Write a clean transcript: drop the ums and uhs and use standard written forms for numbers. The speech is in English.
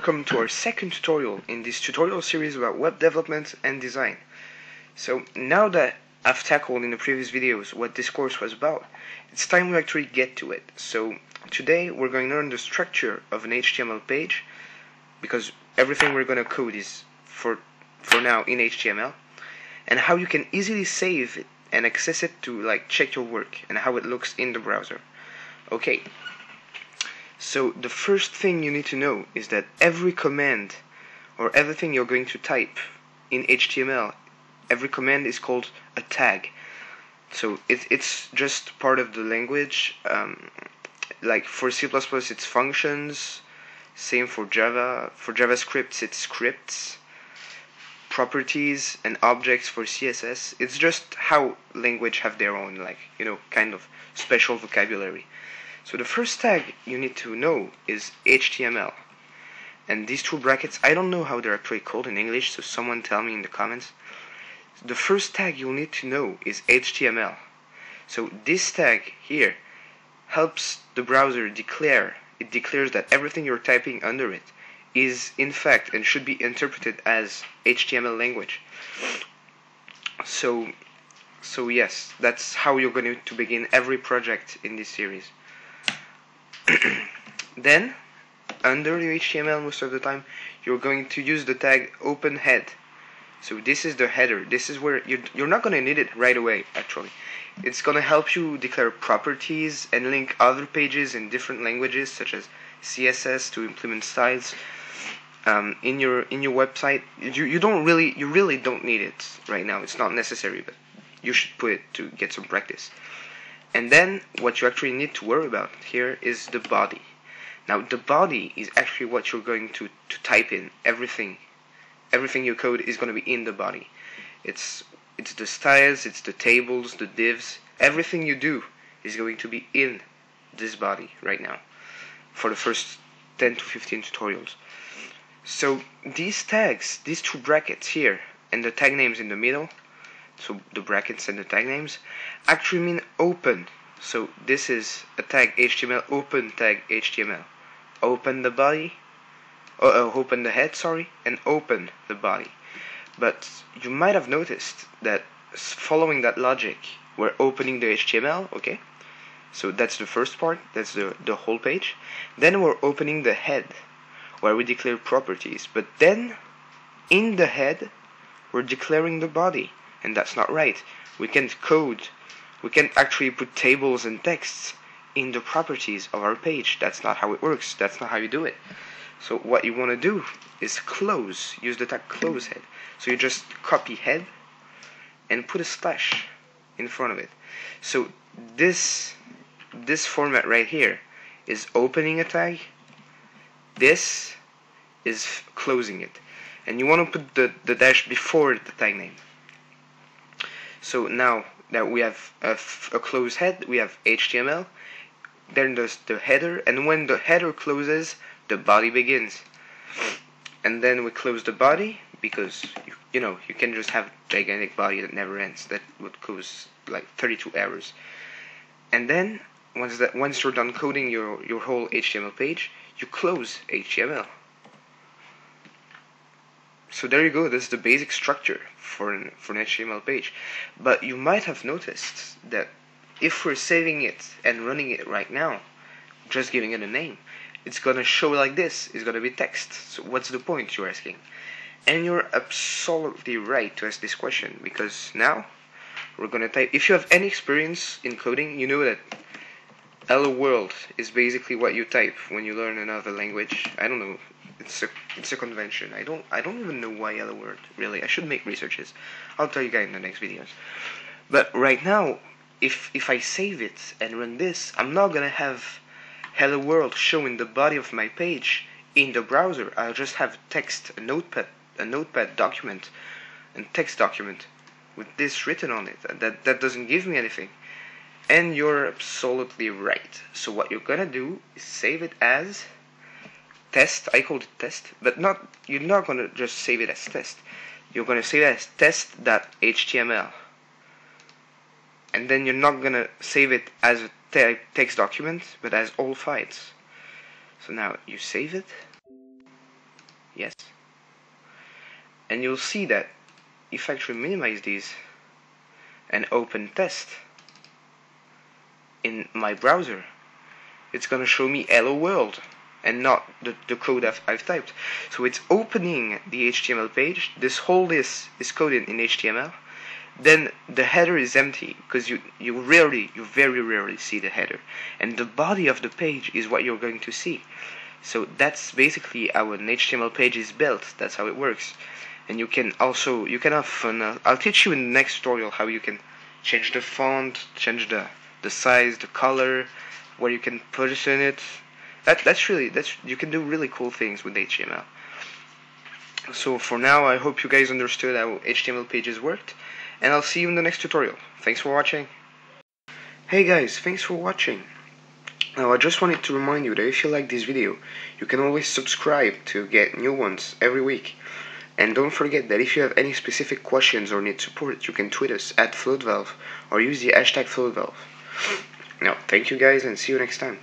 welcome to our second tutorial in this tutorial series about web development and design. So now that I've tackled in the previous videos what this course was about, it's time we actually get to it. So today we're going to learn the structure of an HTML page, because everything we're going to code is for now in HTML, and how you can easily save it and access it to check your work, and how it looks in the browser. Okay. So the first thing you need to know is that every command or everything you're going to type in HTML, every command is called a tag. So it's just part of the language. Like for C++ it's functions, same for Java. For JavaScript it's scripts, properties, and objects for CSS. It's just how language have their own kind of special vocabulary. So the first tag you need to know is HTML. And these two brackets, I don't know how they're actually called in English, so someone tell me in the comments. The first tag you'll need to know is HTML. So this tag here helps the browser declares that everything you're typing under it is in fact and should be interpreted as HTML language. So yes, that's how you're going to begin every project in this series. Then, under the HTML most of the time, you're going to use the tag open head. So this is the header. This is where you're not going to need it right away, actually. It's going to help you declare properties and link other pages in different languages, such as CSS, to implement styles in your website. You really don't need it right now. It's not necessary, but you should put it to get some practice. And then what you actually need to worry about here is the body. Now the body is actually what you're going to type in. Everything you code is going to be in the body. It's the styles, it's the tables, the divs. Everything you do is going to be in this body right now for the first 10 to 15 tutorials. So these tags, these two brackets here, and the tag names in the middle, so the brackets and the tag names, actually mean open. So this is a tag HTML, open tag HTML. Open the body, open the head, and open the body. But you might have noticed that following that logic, we're opening the HTML, okay? So that's the first part, that's the whole page. Then we're opening the head, where we declare properties. But then, in the head, we're declaring the body. And that's not right. We can't actually put tables and texts in the properties of our page. That's not how it works. That's not how you do it. So what you want to do is use the tag close head. So you just copy head and put a slash in front of it. So this format right here is opening a tag. This is closing it. And you want to put the dash before the tag name. So now that we have a closed head, we have HTML, then there's the header, and when the header closes, the body begins. And then we close the body, because you can just have a gigantic body that never ends. That would cause 32 errors. And then once you're done coding your whole HTML page, you close HTML. So there you go, this is the basic structure for an HTML page. But you might have noticed that if we're saving it and running it right now, just giving it a name, it's going to show like this. It's going to be text. So what's the point, you're asking? And you're absolutely right to ask this question, because now we're going to type. If you have any experience in coding, you know that hello world is basically what you type when you learn another language. I don't know. It's a convention. I don't even know why hello world, really. I should make researches. I'll tell you guys in the next videos. But right now, if I save it and run this, I'm not gonna have hello world show in the body of my page in the browser. I'll just have text, a notepad document, and text document with this written on it. That doesn't give me anything. And you're absolutely right. So what you're gonna do is save it as test. I called it test, but you're not gonna just save it as test. You're gonna save it as test.html, and then you're not gonna save it as a text document, but as all files. So now you save it, and you'll see that if I actually minimize these and open test in my browser, it's gonna show me hello world and not the code I've typed. So it's opening the HTML page. This whole list is coded in HTML. Then the header is empty because you very rarely see the header, and the body of the page is what you're going to see. So that's basically how an HTML page is built. That's how it works. And you can have fun. I'll teach you in the next tutorial how you can change the font, change the size, the color, where you can position it. You can do really cool things with HTML. So for now, I hope you guys understood how HTML pages worked, and I'll see you in the next tutorial. Thanks for watching. Hey guys, thanks for watching. Now I just wanted to remind you that if you like this video, you can always subscribe to get new ones every week. And don't forget that if you have any specific questions or need support, you can tweet us at FloatValve or use the hashtag FloatValve. Now, thank you guys and see you next time.